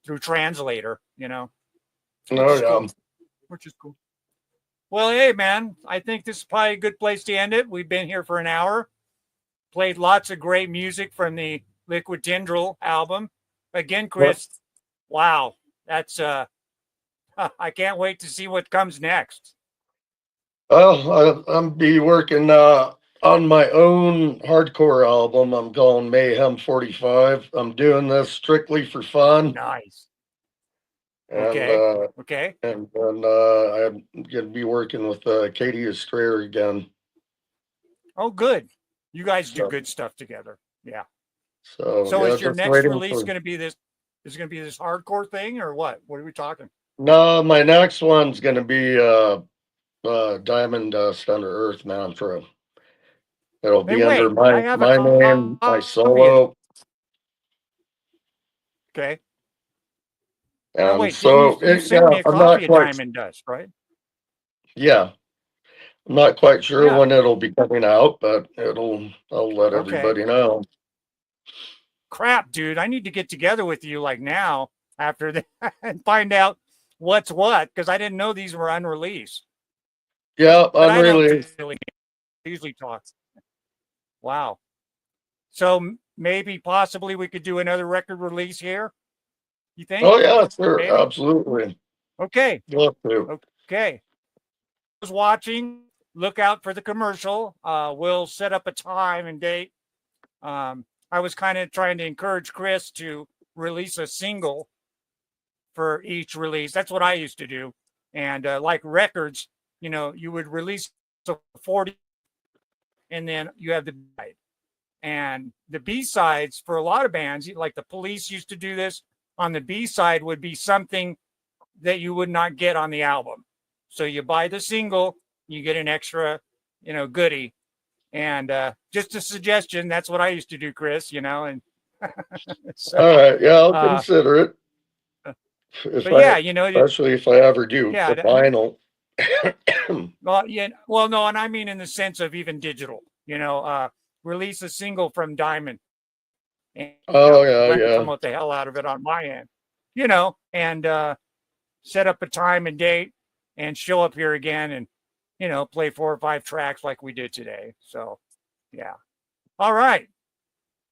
through translator, which is cool. Well, hey, man, I think this is probably a good place to end it. We've been here for an hour, played lots of great music from the Liquid Tendril album. Again, Chris, wow, that's I can't wait to see what comes next. Well, I'm be working on my own hardcore album. I'm calling Mayhem 45. I'm doing this strictly for fun. Nice. And, okay. And I'm going to be working with Katie Estrayer again. Oh, good. You guys do good stuff together. Yeah. So is your next release going to be this? Is it going to be this hardcore thing or what? What are we talking? No, my next one's going to be Diamond Dust Under Earth Mantra. It'll be under my name, my solo. Okay. So you sent me a copy of Diamond Dust, right? Yeah. I'm not quite sure when it'll be coming out, but I'll let everybody know. Crap, dude. I need to get together with you like now after that and find out what's what, because I didn't know these were unreleased. Yeah, unreleased. I don't usually talk. Wow. So maybe possibly we could do another record release here. You think? Oh yeah, sure, maybe? Absolutely. Okay. Love to. Okay. Who's watching? Look out for the commercial. We'll set up a time and date. I was kind of trying to encourage Chris to release a single for each release. That's what I used to do. And like records, you would release a 40 and then you have the B-side. And the B-sides for a lot of bands, like the Police used to do this, on the B-side would be something that you would not get on the album. So you buy the single, you get an extra, goodie. And just a suggestion, that's what I used to do, Chris, and so, all right, yeah, I'll consider it. Especially if I ever do the vinyl. No, and I mean in the sense of even digital, release a single from Diamond and Oh, yeah, let me yeah. promote the hell out of it on my end, and set up a time and date and show up here again and, play 4 or 5 tracks like we did today. So, yeah. All right.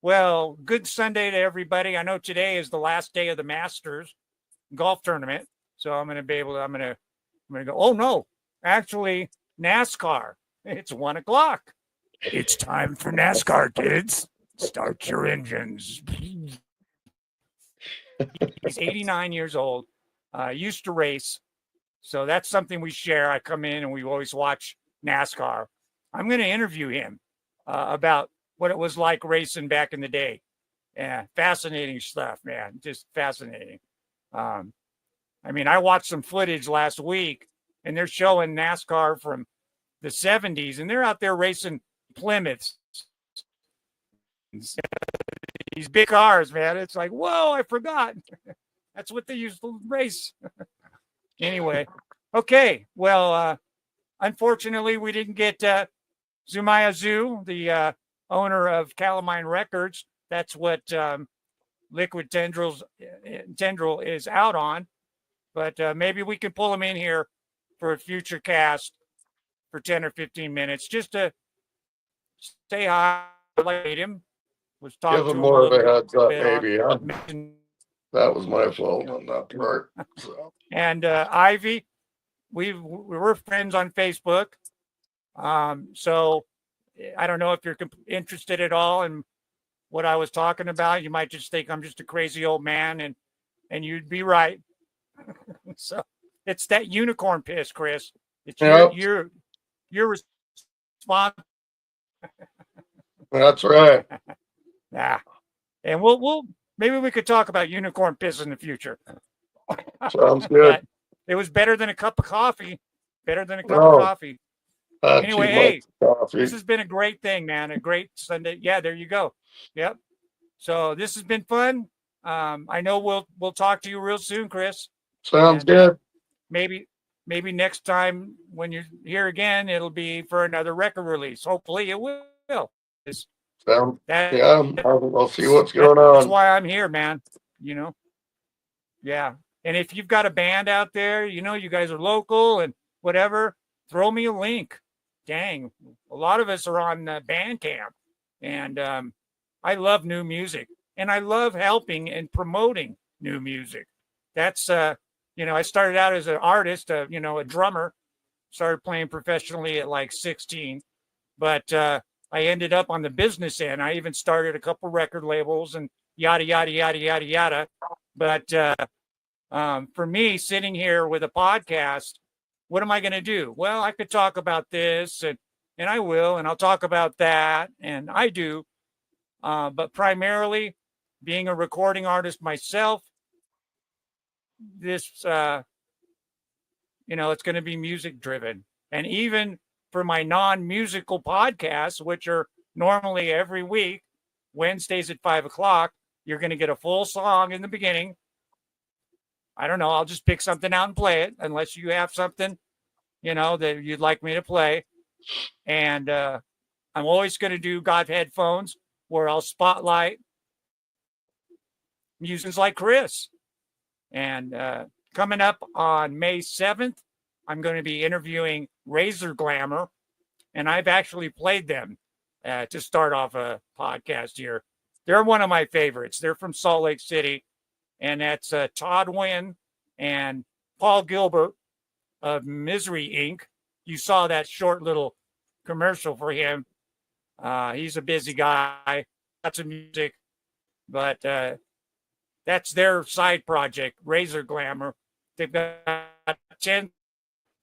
Well, good Sunday to everybody. I know today is the last day of the Masters golf tournament. So I'm going to go, oh no, actually NASCAR. It's 1:00. It's time for NASCAR, kids. Start your engines. He's 89 years old. Used to race. So that's something we share. I come in and we always watch NASCAR. I'm going to interview him about what it was like racing back in the day. Yeah, fascinating stuff, man. Just fascinating. I watched some footage last week, and they're showing NASCAR from the 70s, and they're out there racing Plymouths. These big cars, man. It's like, whoa, I forgot. That's what they used to race. Anyway, okay. Well, unfortunately, we didn't get Zumaia Zoo, the owner of Kalamine Records. That's what Liquid Tendril is out on. But maybe we can pull him in here for a future cast for 10 or 15 minutes just to say hi, like him. Was talking Give to him him more a of a little heads up, bit maybe. Huh? on, That was my fault on that part. So. And Ivy, we were friends on Facebook. So I don't know if you're interested at all in what I was talking about. You might just think I'm just a crazy old man, and you'd be right. So it's that unicorn piss, Chris. It's your response. That's right. Yeah. And we'll maybe we could talk about unicorn piss in the future. Sounds good. It was better than a cup of coffee. Better than a cup of coffee. Anyway, hey, this has been a great thing, man. A great Sunday. Yeah, there you go. Yep. So this has been fun. I know we'll talk to you real soon, Chris. Sounds good. Maybe next time when you're here again, it'll be for another record release. Hopefully it will. I'll see what's going on. That's why I'm here, man. Yeah. And if you've got a band out there, you guys are local and whatever, throw me a link. Dang, a lot of us are on Bandcamp, and I love new music, and I love helping and promoting new music. That's I started out as an artist, a drummer. Started playing professionally at like 16, but I ended up on the business end. I even started a couple record labels and yada yada yada yada yada. But for me, sitting here with a podcast, what am I going to do? Well, I could talk about this, and I will, and I'll talk about that, and I do. But primarily, being a recording artist myself, this, it's going to be music driven. And even for my non-musical podcasts, which are normally every week, Wednesdays at 5:00, you're going to get a full song in the beginning. I don't know. I'll just pick something out and play it, unless you have something, that you'd like me to play. And I'm always going to do Got Headphones, where I'll spotlight musicians like Chris. And coming up on May 7th, I'm going to be interviewing Razor Glamour, and I've actually played them to start off a podcast here. They're one of my favorites. They're from Salt Lake City, and that's Todd Wynn and Paul Gilbert of Misery Inc. You saw that short little commercial for him. He's a busy guy, lots of music, but that's their side project, Razor Glamour. They've got 10.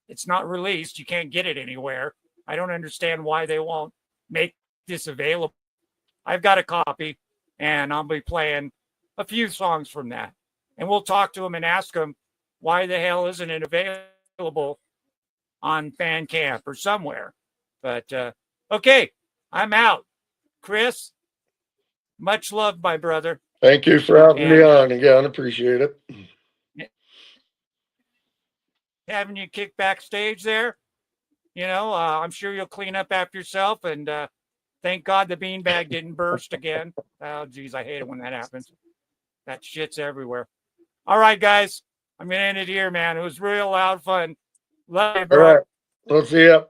It's not released. You can't get it anywhere. I don't understand why they won't make this available. I've got a copy, and I'll be playing a few songs from that. And we'll talk to them and ask them, why the hell isn't it available on Bandcamp or somewhere? But, okay, I'm out. Chris, much love, my brother. Thank you for having me on again. Appreciate it. Having you kick backstage there, I'm sure you'll clean up after yourself and Thank God the beanbag didn't burst again. Oh, geez, I hate it when that happens. That shit's everywhere. All right, guys. I'm going to end it here, man. It was real loud fun. Love you, bro. All right. We'll see you.